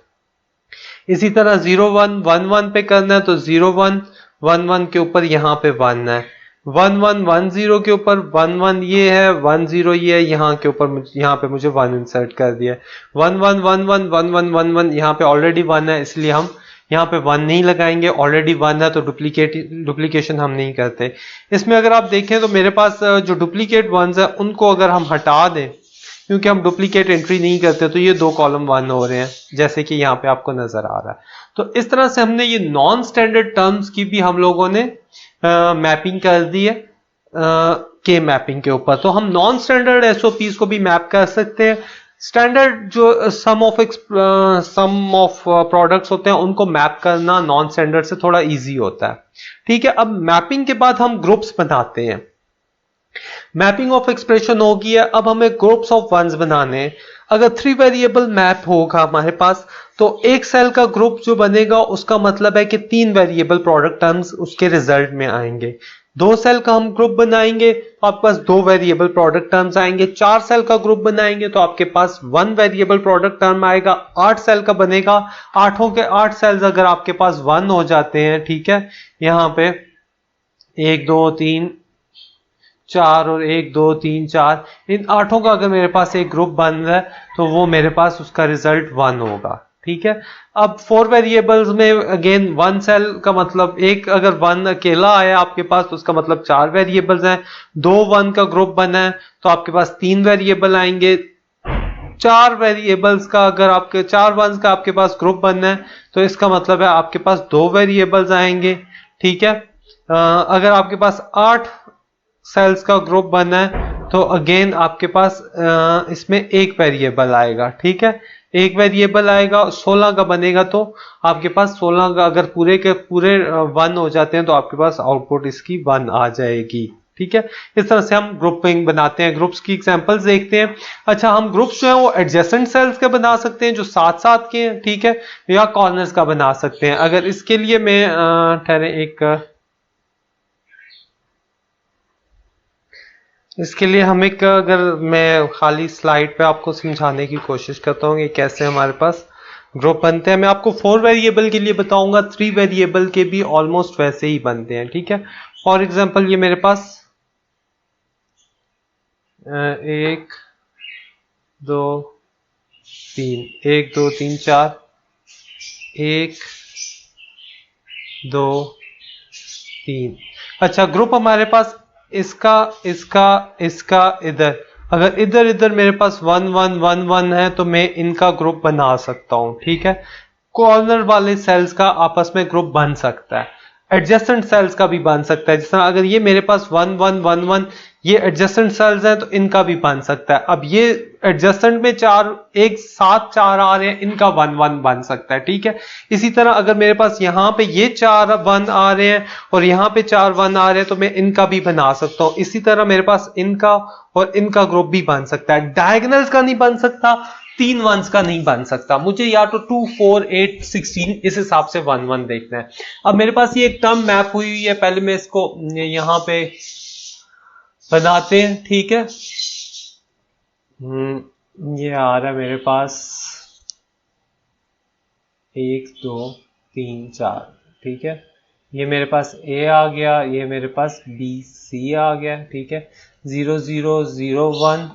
इसी तरह 0 1 1 1 पे करना है, तो 0 1 1 1 के ऊपर यहां पे 1 है, 1 1 1 0 के ऊपर 1 1 ये है, 1 0 ये है, यहाँ के ऊपर यहाँ पे मुझे 1 इंसर्ट कर दिया। 1 1 1 1 1 1 1 1, यहाँ पे ऑलरेडी 1 है, इसलिए हम यहाँ पे 1 नहीं लगाएंगे, ऑलरेडी 1 है तो डुप्लीकेशन हम नहीं करते। इसमें अगर आप देखें तो मेरे पास जो डुप्लीकेट 1s है उनको अगर हम हटा दें, क्योंकि हम डुप्लीकेट एंट्री नहीं करते, तो ये 2 कॉलम 1 हो रहे हैं, जैसे कि यहाँ पे आपको नजर आ रहा है। तो इस तरह से हमने ये नॉन स्टैंडर्ड टर्म्स की भी हम लोगों ने मैपिंग कर दी है के मैपिंग के ऊपर। तो हम नॉन स्टैंडर्ड एसओपीज को भी मैप कर सकते हैं। स्टैंडर्ड जो सम ऑफ प्रोडक्ट्स होते हैं उनको मैप करना नॉन स्टैंडर्ड से थोड़ा इजी होता है। ठीक है, अब मैपिंग के बाद हम ग्रुप्स बनाते हैं। मैपिंग ऑफ एक्सप्रेशन होगी है, अब हमें ग्रुप्स ऑफ वंस बनाने हैं। अगर 3 वेरिएबल मैप होगा हमारे पास, तो एक सेल का ग्रुप जो बनेगा उसका मतलब है कि 3 वेरिएबल प्रोडक्ट टर्म्स उसके रिजल्ट में आएंगे। 2 सेल का हम ग्रुप बनाएंगे तो आपके पास 2 वेरिएबल प्रोडक्ट टर्म्स आएंगे। 4 सेल का ग्रुप बनाएंगे तो आपके पास 1 वेरिएबल प्रोडक्ट टर्म आएगा। 8 सेल का बनेगा, 8 के 8 सेल्स अगर आपके पास 1 हो जाते हैं, ठीक है, यहाँ पे 1 2 3 4 और 1 2 3 4, इन 8 का अगर मेरे पास एक ग्रुप बन रहा है तो वो मेरे पास उसका रिजल्ट 1 होगा। ठीक है, अब 4 वेरिएबल्स में अगेन 1 सेल का मतलब एक अगर 1 अकेला आया आपके पास तो उसका मतलब 4 वेरिएबल्स हैं। 2 1 का ग्रुप बना है तो आपके पास 3 वेरिएबल आएंगे। 4 वेरिएबल्स का अगर आपके 4 1s का आपके पास ग्रुप बनना है तो इसका मतलब है आपके पास 2 वेरिएबल्स आएंगे। ठीक है, अगर आपके पास 8 सेल्स का ग्रुप बना है तो अगेन आपके पास इसमें एक वेरिएबल आएगा। ठीक है, एक वेरिएबल आएगा। 16 का बनेगा तो आपके पास 16 का अगर पूरे के पूरे 1 हो जाते हैं तो आपके पास आउटपुट इसकी 1 आ जाएगी। ठीक है, इस तरह से हम ग्रुपिंग बनाते हैं। ग्रुप्स की एग्जांपल्स देखते हैं। अच्छा, हम ग्रुप्स जो है वो एडजेसेंट सेल्स के बना सकते हैं जो साथ साथ के हैं, ठीक है, या कॉर्नर्स का बना सकते हैं। अगर इसके लिए मैं इसके लिए हम एक अगर मैं खाली स्लाइड पे आपको समझाने की कोशिश करता हूँ कि कैसे हमारे पास ग्रुप बनते हैं। मैं आपको 4 वेरिएबल के लिए बताऊंगा, 3 वेरिएबल के भी ऑलमोस्ट वैसे ही बनते हैं। ठीक है, फॉर एग्जांपल ये मेरे पास 1 2 3 1 2 3 4 1 2 3। अच्छा, ग्रुप हमारे पास इसका इसका इसका इधर, अगर इधर इधर मेरे पास 1 1 1 1 है तो मैं इनका ग्रुप बना सकता हूं। ठीक है, कॉर्नर वाले सेल्स का आपस में ग्रुप बन सकता है, एडजेसेंट सेल्स का भी बन सकता है। जिस तरह अगर ये मेरे पास 1 1 1 1 ये एडजेसेंट सेल्स हैं तो इनका भी बन सकता है। अब ये एडजेसेंट में 4 एक साथ 4 आ रहे हैं, इनका 1 1 बन सकता है। ठीक है, इसी तरह अगर मेरे पास यहाँ पे ये 4 1 आ रहे हैं और यहाँ पे 4 1 आ रहे हैं तो मैं इनका भी बना सकता हूँ। इसी तरह मेरे पास इनका और इनका ग्रुप भी बन सकता है। डायगोनल्स का नहीं बन सकता, 3 1s का नहीं बन सकता। मुझे या तो 2 4 8 16 इस हिसाब से 1 1 देखना है। अब मेरे पास ये एक टर्म मैप हुई है, पहले मैं इसको यहाँ पे बनाते हैं। ठीक है, ये आ रहा है मेरे पास 1 2 3 4। ठीक है, ये मेरे पास A आ गया, ये मेरे पास B C आ गया। ठीक है, 0 0 0 1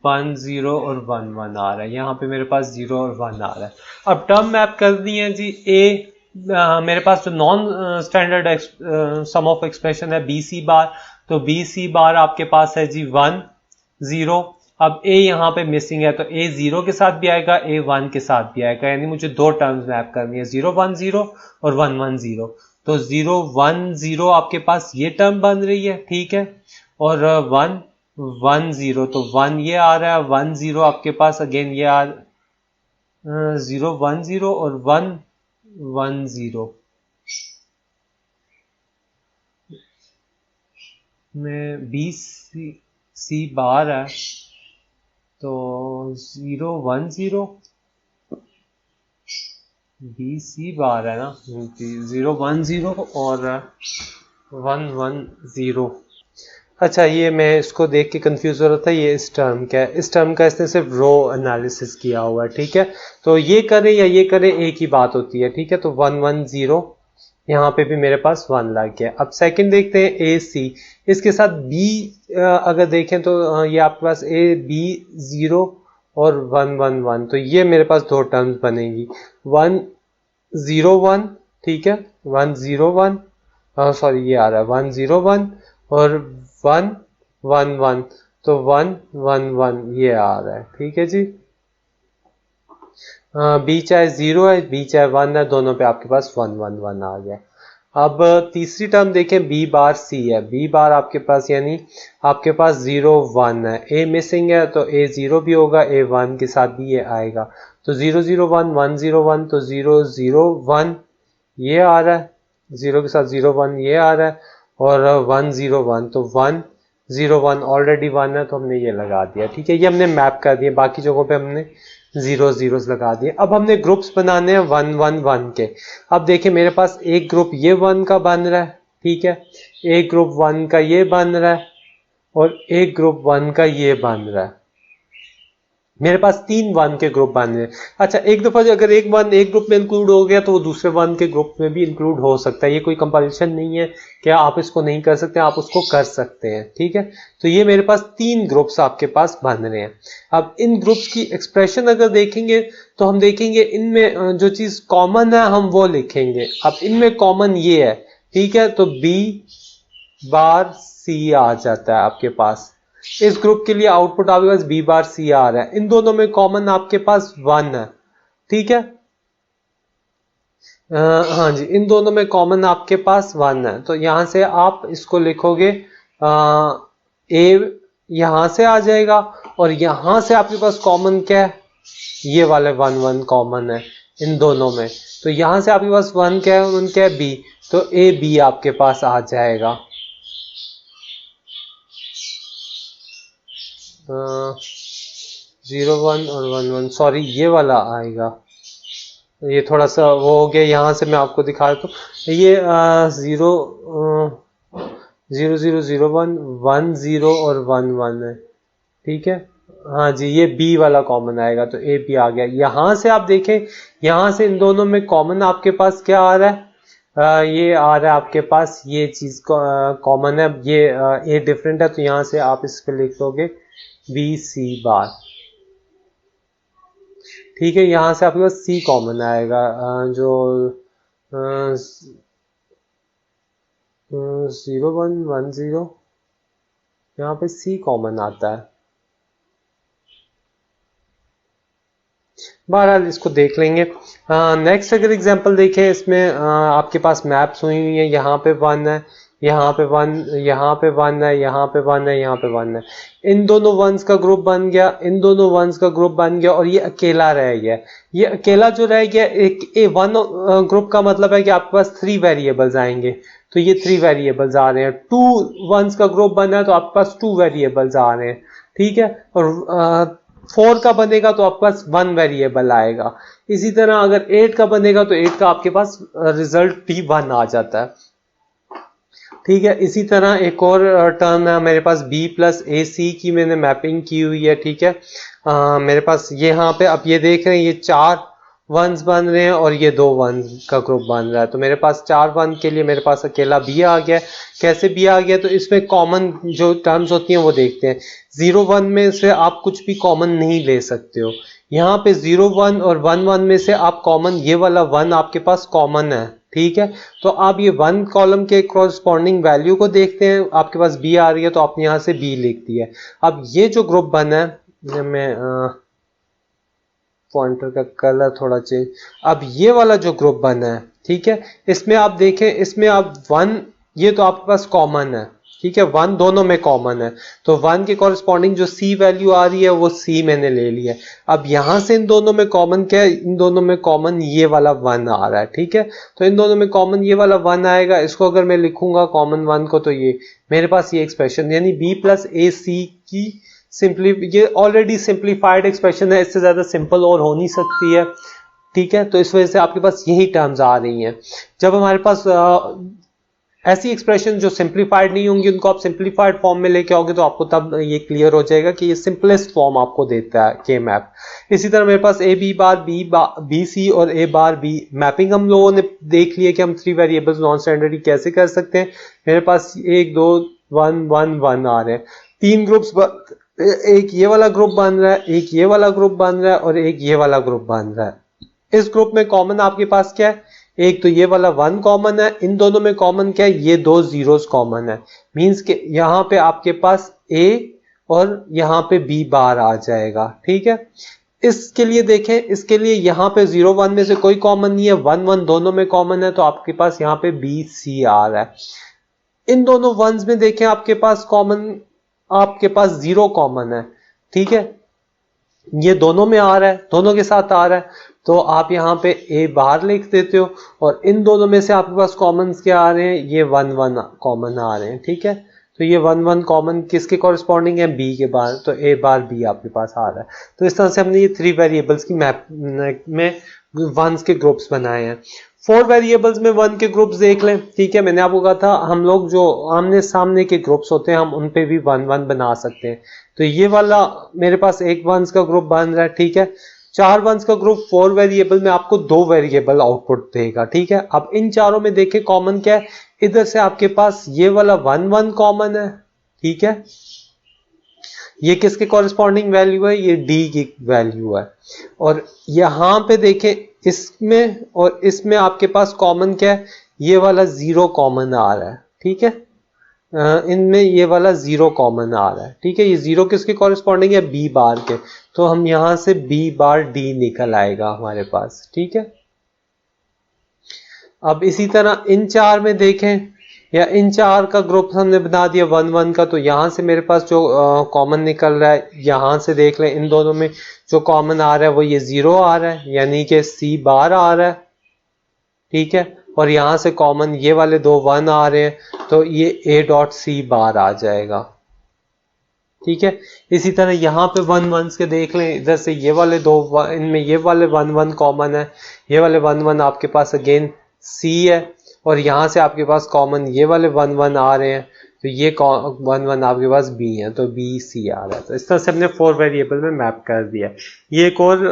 1 0 और 1 1 आ रहा है। यहाँ पे मेरे पास 0 और 1 आ रहा है। अब टर्म मैप कर दी है जी। मेरे पास जो non standard sum of expression है BC बार, तो BC बार आपके पास है जी 1 0। अब A यहाँ पे मिसिंग है तो A 0 के साथ भी आएगा, A 1 के साथ भी आएगा, यानी मुझे 2 टर्म्स मैप करनी है, 0 1 0 और 1 1 0। तो 0 1 0 आपके पास ये टर्म बन रही है। ठीक है, और 1 1 0 तो 1 ये आ रहा है, 1 0 आपके पास अगेन ये 0 1 0 और 1 1 0 में BC बार है तो 0 1 0 BC बार है ना, 0 1 0 और 1 1 0। अच्छा, ये मैं इसको देख के कंफ्यूज हो रहा था, ये इस टर्म क्या है, इस टर्म का इसने सिर्फ रो एनालिसिस किया हुआ है। ठीक है, तो ये करें या ये करें एक ही बात होती है। ठीक है, तो 1 1 0 यहाँ पे भी मेरे पास 1 लग गया। अब सेकंड देखते हैं AC, इसके साथ B अगर देखें तो ये आपके पास A B 0 और 1 1 1, तो ये मेरे पास दो टर्म्स बनेगी 1 0 1, ठीक है 1 0 1, सॉरी ये आ रहा है 1 0 1 और 1 1 1, तो 1 1 1 ये आ रहा है, ठीक है जी। बी चाहे 0 है, बी चाहे 1 है, दोनों पे आपके पास 1 1 1 आ गया। अब तीसरी टर्म देखें, बी बार सी है, बी बार आपके पास यानी आपके पास 0 1 है, ए मिसिंग है तो ए 0 भी होगा, ए 1 के साथ भी ये आएगा, तो 0 0 1 1 0 1, तो 0 0 1 ये आ रहा है, 0 के साथ 0 1 ये आ रहा है, और 1 0 1, तो 1 0 1 ऑलरेडी 1 है तो हमने ये लगा दिया, ठीक है। ये हमने मैप कर दिया, बाकी जगहों पे हमने 0 0 लगा दिए। अब हमने ग्रुप्स बनाने हैं 1 1 1 के। अब देखिए मेरे पास एक ग्रुप ये 1 का बन रहा है, ठीक है, एक ग्रुप 1 का ये बन रहा है और एक ग्रुप 1 का ये बन रहा है। मेरे पास 3 1 के ग्रुप बन रहे हैं। अच्छा, एक दफा अगर एक 1 एक ग्रुप में इंक्लूड हो गया तो वो दूसरे 1 के ग्रुप में भी इंक्लूड हो सकता है, ये कोई कंपल्शन नहीं है कि आप इसको नहीं कर सकते, आप उसको कर सकते हैं, ठीक है। तो ये मेरे पास 3 ग्रुप्स आपके पास बन रहे हैं। अब इन ग्रुप्स की एक्सप्रेशन अगर देखेंगे तो हम देखेंगे इनमें जो चीज कॉमन है हम वो लिखेंगे। अब इनमें कॉमन ये है, ठीक है, तो बी बार सी आ जाता है आपके पास। इस ग्रुप के लिए आउटपुट आपके पास बी बार सी आ रहा है, इन दोनों में कॉमन आपके पास 1 है, ठीक है। हाँ जी, इन दोनों में कॉमन आपके पास 1 है, तो यहां से आप इसको लिखोगे ए यहां से आ जाएगा और यहां से आपके पास कॉमन क्या है, ये वाले 1 1 कॉमन है इन दोनों में, तो यहां से आपके पास 1 क्या है, 1 क्या है बी, तो ए बी आपके पास आ जाएगा। 0 1 और 1 1, सॉरी ये वाला आएगा, ये थोड़ा सा वो हो गया, यहां से मैं आपको दिखा देता हूँ। ये 0 0 0 0 1 1 0 और 1 1 है, ठीक है। हाँ जी, ये बी वाला कॉमन आएगा, तो ए बी आ गया। यहां से आप देखें, यहां से इन दोनों में कॉमन आपके पास क्या आ रहा है, ये आ रहा है आपके पास ये चीज कॉमन है, ये ए डिफरेंट है, तो यहां से आप इस पे लिख दोगे बी सी बार, ठीक है। यहां से आपके पास सी कॉमन आएगा, जो 0 1 1 0, यहाँ पे सी कॉमन आता है। बहरहाल इसको देख लेंगे। नेक्स्ट अगर एग्जांपल देखें, इसमें आपके पास मैप्स हुई हुई है, यहाँ पे 1 है, यहाँ पे 1, यहाँ पे 1 है, यहाँ पे 1 है, यहाँ पे 1 है, इन दोनों 1s का ग्रुप बन गया, इन दोनों 1s का ग्रुप बन गया, और ये अकेला रह गया। ये अकेला जो रह गया, एक A1 ग्रुप का मतलब है कि आपके पास 3 वेरिएबल्स आएंगे, तो ये 3 वेरिएबल्स आ रहे हैं। 2 1s का ग्रुप बना है तो आपके पास 2 वेरिएबल्स आ रहे हैं, ठीक है। और 4 का बनेगा तो आपके पास 1 वेरिएबल आएगा। इसी तरह अगर 8 का बनेगा तो 8 का आपके पास रिजल्ट भी 1 आ जाता है, ठीक है। इसी तरह एक और टर्म है मेरे पास बी प्लस ए सी की मैंने मैपिंग की हुई है, ठीक है। मेरे पास ये यहाँ पे आप ये देख रहे हैं, ये 4 1s बन रहे हैं और ये 2 1 का ग्रुप बन रहा है, तो मेरे पास 4 1 के लिए मेरे पास अकेला बी आ गया। कैसे बी आ गया, तो इसमें कॉमन जो टर्म्स होती हैं वो देखते हैं। 0 1 में से आप कुछ भी कॉमन नहीं ले सकते हो, यहाँ पे 0 1 और 1 1 में से आप कॉमन ये वाला 1 आपके पास कॉमन है, ठीक है। तो आप ये 1 कॉलम के कॉरस्पॉन्डिंग वैल्यू को देखते हैं, आपके पास बी आ रही है तो आपने यहाँ से बी लिख दिया। अब ये जो ग्रुप बना है, मैं पॉइंटर का कलर थोड़ा चेंज, अब ये वाला जो ग्रुप बना है, ठीक है, इसमें आप देखें, इसमें आप 1 ये तो आपके पास कॉमन है, ठीक है, 1 दोनों में कॉमन है, तो 1 के कॉरस्पॉन्डिंग जो सी वैल्यू आ रही है वो सी मैंने ले ली है। अब यहां से इन दोनों में कॉमन क्या है, इन दोनों में कॉमन ये वाला 1 आ रहा है, ठीक है। तो इन दोनों में कॉमन ये वाला 1 आएगा, इसको अगर मैं लिखूंगा कॉमन 1 को, तो ये मेरे पास ये एक्सप्रेशन यानी बी प्लस ए सी की सिंपली, ये ऑलरेडी सिंप्लीफाइड एक्सप्रेशन है, इससे ज्यादा सिंपल और हो नहीं सकती है, ठीक है। तो इस वजह से आपके पास यही टर्म्स आ रही हैं। जब हमारे पास ऐसी एक्सप्रेशन जो सिंप्लीफाइड नहीं होंगी उनको आप सिंप्लीफाइड फॉर्म में लेके आओगे तो आपको तब ये क्लियर हो जाएगा कि ये सिंपलेस्ट फॉर्म आपको देता है के मैप। इसी तरह मेरे पास A B bar B C और ए बार बी मैपिंग हम लोगों ने देख लिया कि हम 3 वेरिएबल्स नॉन स्टैंडर्ड कैसे कर सकते हैं। मेरे पास 1 2 1 1 1 आ रहे हैं, 3 ग्रुप्स एक ये वाला ग्रुप बन रहा है, एक ये वाला ग्रुप बन रहा है और एक ये वाला ग्रुप बन रहा है। इस ग्रुप में कॉमन आपके पास क्या है, एक तो ये वाला 1 कॉमन है, इन दोनों में कॉमन क्या है, ये 2 जीरोस कॉमन है। मींस के यहां पे आपके पास ए और यहां पे बी बार आ जाएगा। ठीक है, इसके लिए देखें, इसके लिए यहां पे 0 1 में से कोई कॉमन नहीं है, 1 1 दोनों में कॉमन है, तो आपके पास यहां पे बी सी आ रहा है। इन दोनों वंस में देखें आपके पास कॉमन, आपके पास 0 कॉमन है। ठीक है, ये दोनों में आ रहा है, दोनों के साथ आ रहा है, तो आप यहां पे ए बाहर लिख देते हो और इन दोनों में से आपके पास कॉमन क्या आ रहे हैं, ये 1 1 कॉमन आ रहे हैं। ठीक है, तो ये 1 1 कॉमन किसके कॉरेस्पॉन्डिंग है, बी के बाहर, तो ए बार बी आपके पास आ रहा है। तो इस तरह से हमने ये 3 वेरिएबल्स की मैप में वंस के ग्रुप्स बनाए हैं। 4 वेरिएबल्स में 1 के ग्रुप्स देख लें। ठीक है, मैंने आपको कहा था हम लोग जो आमने सामने के ग्रुप्स होते हैं हम उन पे भी 1 1 बना सकते हैं। तो ये वाला मेरे पास एक वंस का ग्रुप बन रहा है। ठीक है, 4 वंस का ग्रुप 4 वेरिएबल में आपको 2 वेरिएबल आउटपुट देगा। ठीक है, अब इन चारों में देखें कॉमन क्या है, इधर से आपके पास ये वाला 1 1 कॉमन है। ठीक है, ये किसके कॉरेस्पॉन्डिंग वैल्यू है, ये डी की वैल्यू है। और यहां पे देखें इसमें और इसमें आपके पास कॉमन क्या है, ये वाला 0 कॉमन आ रहा है। ठीक है, इनमें ये वाला 0 कॉमन आ रहा है। ठीक है, ये 0 किसके कॉरेस्पॉन्डिंग है, बी बार के, तो हम यहां से बी बार डी निकल आएगा हमारे पास। ठीक है, अब इसी तरह इन 4 में देखें, या इन 4 का ग्रुप हमने बना दिया 1 1 का, तो यहां से मेरे पास जो कॉमन निकल रहा है, यहां से देख लें इन दोनों में जो कॉमन आ रहा है वो ये 0 आ रहा है, यानी कि सी बार आ रहा है। ठीक है, और यहां से कॉमन ये वाले 2 1 आ रहे हैं, तो ये ए डॉट सी बार आ जाएगा। ठीक है, इसी तरह यहां पे 1 1 के देख लें, इधर से ये वाले 2 इनमें ये वाले 1 1 कॉमन है, ये वाले 1 1 आपके पास अगेन सी है, और यहां से आपके पास कॉमन ये वाले 1 1 आ रहे हैं, तो ये 1 1 आपके पास बी है, तो बी सी आ रहा है। तो इस तरह से हमने 4 वेरिएबल में मैप कर दिया। ये एक और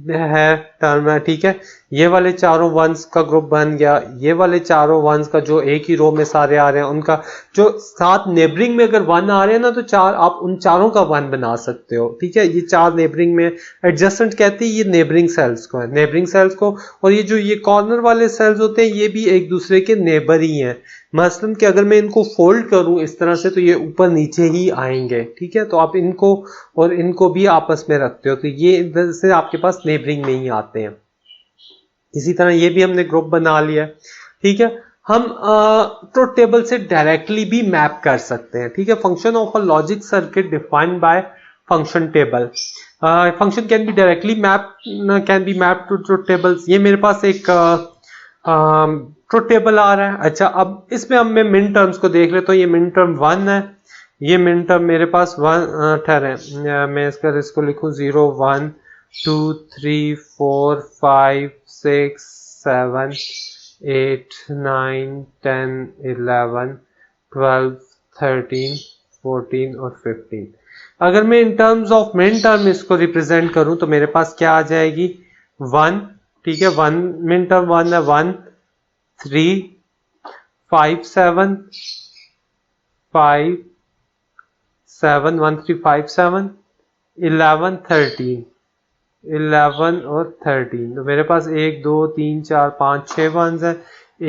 है टर्म है। ठीक है, ये वाले चारों वंस का ग्रुप बन गया, ये वाले चारों वंस का जो एक ही रो में सारे आ रहे हैं उनका जो साथ नेबरिंग में अगर 1 आ रहे हैं ना, तो 4 आप उन चारों का 1 बना सकते हो। ठीक है, ये 4 नेबरिंग में, एडजेसेंट कहते हैं ये नेबरिंग सेल्स को है, नेबरिंग सेल्स को, और ये जो ये कॉर्नर वाले सेल्स होते हैं ये भी एक दूसरे के नेबर ही हैं। मसलन कि अगर मैं इनको फोल्ड करूं इस तरह से तो ये ऊपर नीचे ही आएंगे। ठीक है, तो आप इनको और इनको भी आपस में रखते हो, तो ये इधर से आपके पास नेबरिंग में ही आते हैं। इसी तरह ये भी हमने ग्रुप बना लिया। ठीक है, हम ट्रुथ टेबल से डायरेक्टली भी मैप कर सकते हैं। ठीक है, function of a logic circuit defined by function table, function can be directly map, can be map to truth tables. ये मेरे पास एक ट्रुथ टेबल आ रहा है। अच्छा, अब इसमें हम मैं मिन टर्म्स को देख लेता हूँ। ये मिन टर्म 1 है, ये मिन टर्म मेरे पास 1 ठहरे, मैं इसको लिखूं 0 1 2 3 4 5 6 7 8 9 10 11 12 13 14 और 15। अगर मैं in terms of min term इसको रिप्रेजेंट करूं तो मेरे पास क्या आ जाएगी, 1। ठीक है, 1 मिन टर्म 1 है, 1 3 5 7 5 7 1 3 5 7 11 13 11 और 13। तो मेरे पास 1 2 3 4 5 6 वंस है,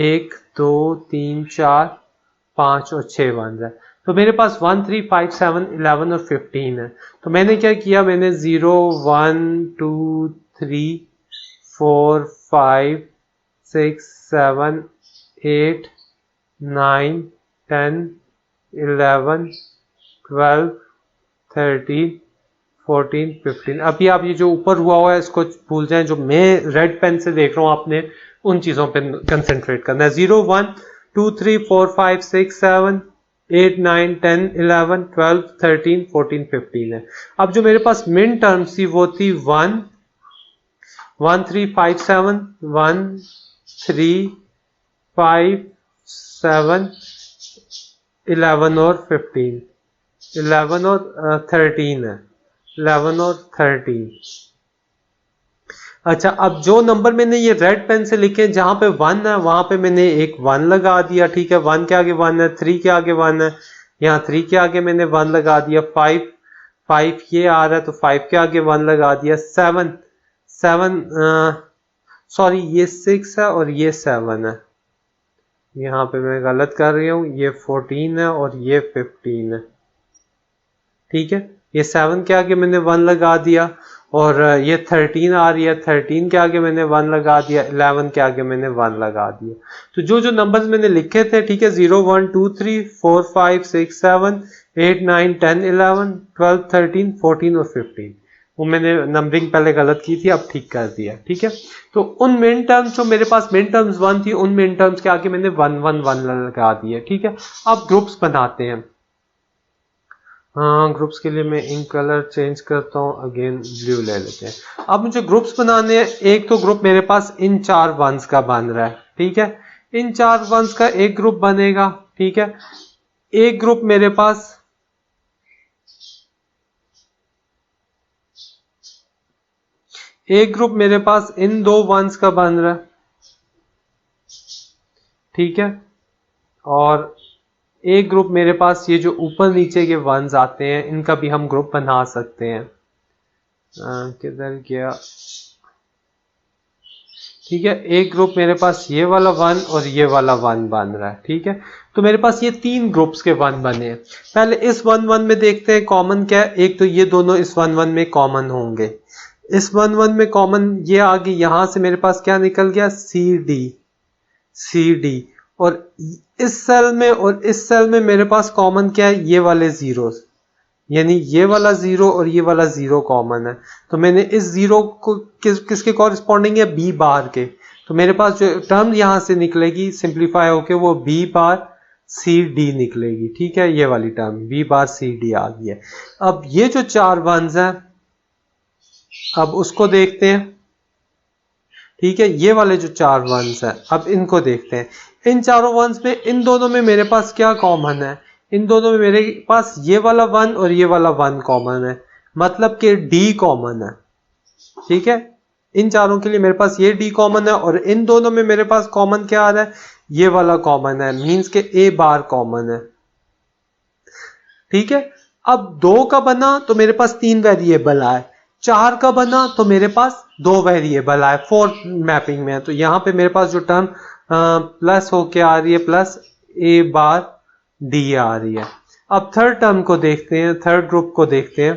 1 2 3 4 5 और 6 वंस है। तो मेरे पास 1 3 5 7 11 और 15 है। तो मैंने क्या किया, मैंने 0 1 2 3 4 5 6 7 8 9 10 11 12 13 14 15। अभी आप ये जो ऊपर हुआ है इसको भूल जाएं, जो मैं रेड पेन से देख रहा हूं आपने उन चीजों पे कंसंट्रेट करना है। 0 1 2 3 4 5 6 7 8 9 10 11 12 13 14 15 है। अब जो मेरे पास मिन टर्म्स थी वो थी 1 1 3 5 7 1 3 5 7 11 और 15, 11 और 13 है, 11 और 13। अच्छा, अब जो नंबर मैंने ये रेड पेन से लिखे जहां पे 1 है वहां पे मैंने एक 1 लगा दिया। ठीक है, 1 के आगे 1 है, 3 के आगे 1 है, यहाँ 3 के आगे मैंने 1 लगा दिया, 5 5 ये आ रहा है तो 5 के आगे 1 लगा दिया। 7 सॉरी ये 6 है और ये 7 है, यहाँ पे मैं गलत कर रही हूँ, ये 14 है और ये 15 है। ठीक है, ये 7 के आगे मैंने 1 लगा दिया और ये 13 आ रही है, 13 के आगे मैंने 1 लगा दिया, 11 के आगे मैंने 1 लगा दिया। तो जो जो नंबर्स मैंने लिखे थे, ठीक है, 0 1 2 3 4 5 6 7 8 9 10 11 12 13 14 और 15, वो मैंने नंबरिंग पहले गलत की थी, अब ठीक कर दिया। ठीक है, तो उन मेन टर्म्स जो मेरे पास मेन टर्म्स 1 थी, उन मेन टर्म्स के आगे मैंने 1 1 1 लगा दिए। ठीक है, अब ग्रुप्स बनाते हैं। हाँ, ग्रुप्स के लिए मैं इंक कलर चेंज करता हूँ, अगेन ब्लू ले लेते हैं। अब मुझे ग्रुप्स बनाने हैं। एक तो ग्रुप मेरे पास इन 4 वंस का बन रहा है। ठीक है, इन 4 वंस का एक ग्रुप बनेगा। ठीक है, एक ग्रुप मेरे पास इन 2 वंस का बन रहा है। ठीक है, और एक ग्रुप मेरे पास ये जो ऊपर नीचे के वंस आते हैं, इनका भी हम ग्रुप बना सकते हैं। किधर गया? ठीक है, एक ग्रुप मेरे पास ये वाला 1 और ये वाला 1 बन रहा है। ठीक है, तो मेरे पास ये 3 ग्रुप्स के 1 बने हैं। पहले इस 1 1 में देखते हैं कॉमन क्या है। एक तो ये दोनों इस 1 1 में कॉमन होंगे। इस 1 1 में कॉमन ये आगे, यहां से मेरे पास क्या निकल गया? C D. और इस सेल में और इस सेल में मेरे पास कॉमन क्या है? ये वाले जीरोस, यानी ये वाला 0 और ये वाला 0 कॉमन है। तो मैंने इस 0 को किसके कॉरेस्पॉन्डिंग है? बी बार के। तो मेरे पास जो टर्म यहां से निकलेगी सिंप्लीफाई होके, वो बी बार सी डी निकलेगी। ठीक है, ये वाली term B bar C D आ गई है। अब ये जो 4 वंस हैं, अब उसको देखते हैं। ठीक है, ये वाले जो 4 वंस हैं, अब इनको देखते हैं। इन चारों वंस में इन दोनों में मेरे पास क्या कॉमन है? इन दोनों में मेरे पास ये वाला 1 और ये वाला 1 कॉमन है, मतलब कि डी कॉमन है। ठीक है, इन चारों के लिए मेरे पास ये डी कॉमन है और इन दोनों में मेरे पास कॉमन क्या आ रहा है? ये वाला कॉमन है, मींस के ए बार कॉमन है। ठीक है, अब 2 का बना तो मेरे पास 3 वेरिएबल आए, 4 का बना तो मेरे पास 2 वेरिएबल आए, 4 मैपिंग में है। तो यहां पे मेरे पास जो टर्म प्लस होके आ रही है, प्लस ए बार डी आ रही है। अब थर्ड टर्म को देखते हैं, थर्ड ग्रुप को देखते हैं।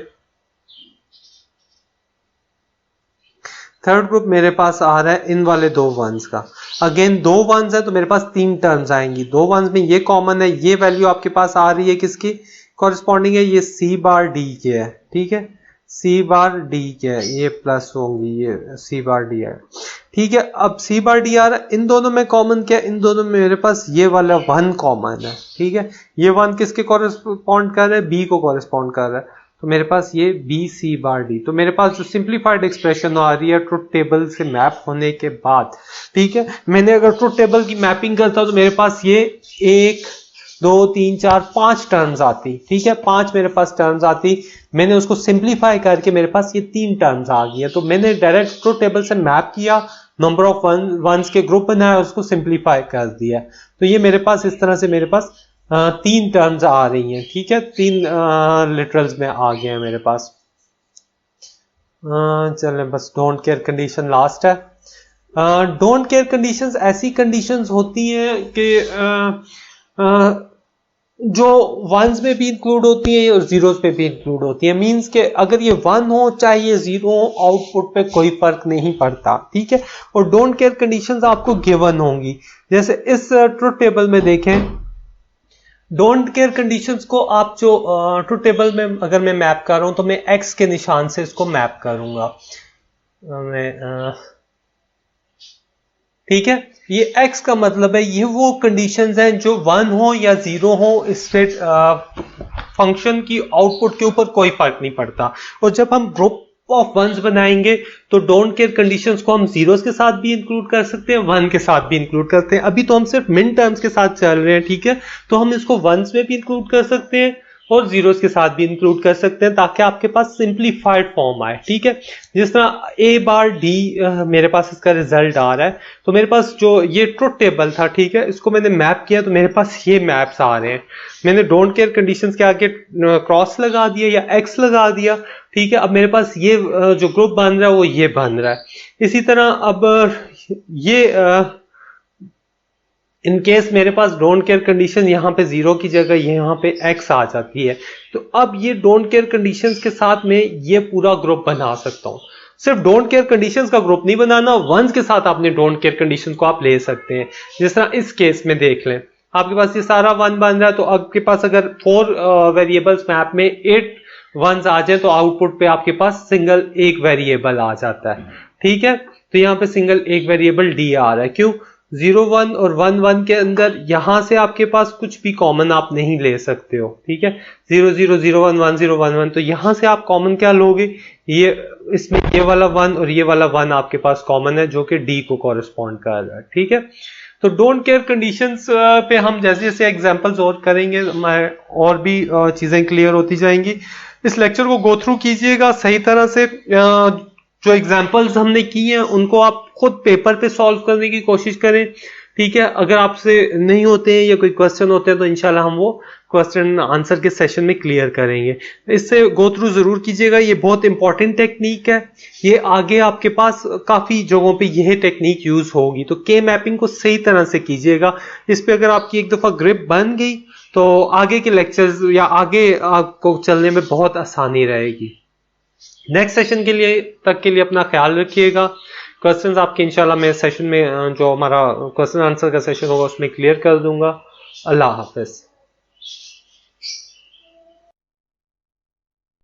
थर्ड ग्रुप मेरे पास आ रहा है इन वाले 2 वंस का। अगेन 2 वंस है तो मेरे पास 3 टर्म्स आएंगी। 2 वंस में ये कॉमन है, ये वैल्यू आपके पास आ रही है किसकी कॉरेस्पॉन्डिंग है? ये सी बार डी के है। ठीक है, सी बार डी के है, ये प्लस होंगी, ये सी बार डी है। ठीक है, अब सी बार डी आ रहा है। इन दोनों में कॉमन क्या है? इन दोनों में मेरे पास ये वाला 1 कॉमन है। ठीक है, ये 1 किसके कॉरेस्पॉन्ड कर रहा है? बी को कॉरेस्पॉन्ड कर रहा है। तो मेरे पास ये बी सी बार डी। तो मेरे पास जो सिंप्लीफाइड एक्सप्रेशन आ रही है ट्रुथ टेबल से मैप होने के बाद, ठीक है, मैंने अगर ट्रुथ टेबल की मैपिंग करता तो मेरे पास ये 1 2 3 4 5 टर्म्स आती। ठीक है, 5 मेरे पास टर्म्स आती। मैंने उसको सिंप्लीफाई करके मेरे पास ये 3 टर्म्स आ गई है। तो मैंने डायरेक्ट ट्रुथ टेबल से मैप किया, नंबर ऑफ वंस के ग्रुप बनाया, उसको सिंप्लीफाई कर दिया। तो ये मेरे पास इस तरह से मेरे पास 3 टर्म्स आ रही हैं। ठीक है, 3 लिटरल्स में आ गए हैं मेरे पास। चलें, बस डोंट केयर कंडीशन लास्ट है। डोंट केयर कंडीशंस ऐसी कंडीशंस होती हैं कि जो वंस में भी इंक्लूड होती है और जीरोस पे भी इंक्लूड होती है। मींस के अगर ये 1 हो चाहे ये 0 हो, आउटपुट पे कोई फर्क नहीं पड़ता। ठीक है, और डोंट केयर कंडीशंस आपको गिवन होंगी। जैसे इस ट्रुथ टेबल में देखें, डोंट केयर कंडीशंस को आप जो ट्रुथ टेबल में अगर मैं मैप कर रहा हूं तो मैं एक्स के निशान से इसको मैप करूंगा। ठीक है, ये x का मतलब है ये वो कंडीशंस हैं जो 1 हो या 0 हो, इससे फंक्शन की आउटपुट के ऊपर कोई फर्क नहीं पड़ता। और जब हम ग्रुप ऑफ वंस बनाएंगे तो डोंट केयर कंडीशंस को हम जीरोस के साथ भी इंक्लूड कर सकते हैं, 1 के साथ भी इंक्लूड करते हैं। अभी तो हम सिर्फ मिन टर्म्स के साथ चल रहे हैं। ठीक है, तो हम इसको वंस में भी इंक्लूड कर सकते हैं, और जीरोस के साथ भी इंक्लूड कर सकते हैं ताकि आपके पास सिंप्लीफाइड फॉर्म आए। ठीक है, जिस तरह ए बार डी मेरे पास इसका रिजल्ट आ रहा है, तो मेरे पास जो ये ट्रुथ टेबल था, ठीक है, इसको मैंने मैप किया तो मेरे पास ये मैप्स आ रहे हैं। मैंने डोंट केयर कंडीशंस के आगे क्रॉस लगा दिया या एक्स लगा दिया, ठीक है, अब मेरे पास ये जो ग्रुप बन रहा है वो ये बन रहा है। इसी तरह अब ये इन केस मेरे पास डोंट केयर कंडीशन यहाँ पे जीरो की जगह यहाँ पे एक्स आ जाती है, तो अब ये डोंट केयर कंडीशंस के साथ में ये पूरा ग्रुप बना सकता हूँ। सिर्फ डोंट केयर कंडीशंस का ग्रुप नहीं बनाना, वंस के साथ आपने डोंट केयर कंडीशन को आप ले सकते हैं। जिस तरह इस केस में देख लें, आपके पास ये सारा वन बन रहा है, तो आपके पास अगर 4 वेरिएबल्स मैप में 8 वंस आ जाए तो आउटपुट पे आपके पास सिंगल एक वेरिएबल आ जाता है। ठीक है, तो यहाँ पे सिंगल एक वेरिएबल डी आ रहा है। क्यों? 0 1 और 1 1 के अंदर यहां से आपके पास कुछ भी कॉमन आप नहीं ले सकते हो। ठीक है, 0 0 0 1 1 0 1 1, तो यहां से आप कॉमन क्या लोगे? ये इसमें ये वाला 1 और ये वाला 1 आपके पास कॉमन है जो कि डी को कॉरेस्पॉन्ड कर रहा है। ठीक है, तो डोंट केयर कंडीशंस पे हम जैसे जैसे एग्जांपल्स और करेंगे और भी चीजें क्लियर होती जाएंगी। इस लेक्चर को गो थ्रू कीजिएगा सही तरह से। जो एग्जाम्पल्स हमने की हैं उनको आप खुद पेपर पे सॉल्व करने की कोशिश करें। ठीक है, अगर आपसे नहीं होते हैं या कोई क्वेश्चन होते हैं तो इंशाल्लाह हम वो क्वेश्चन आंसर के सेशन में क्लियर करेंगे। इससे गो थ्रू जरूर कीजिएगा, ये बहुत इंपॉर्टेंट टेक्निक है। ये आगे आपके पास काफी जगहों पे यह टेक्निक यूज होगी, तो के मैपिंग को सही तरह से कीजिएगा। इस पे अगर आपकी एक दफा ग्रिप बन गई तो आगे के लेक्चर्स या आगे आपको चलने में बहुत आसानी रहेगी। नेक्स्ट सेशन के लिए अपना ख्याल रखिएगा। क्वेश्चंस आपके इंशाल्लाह मैं सेशन में जो हमारा क्वेश्चन आंसर का सेशन होगा उसमें क्लियर कर दूंगा। अल्लाह हाफिज।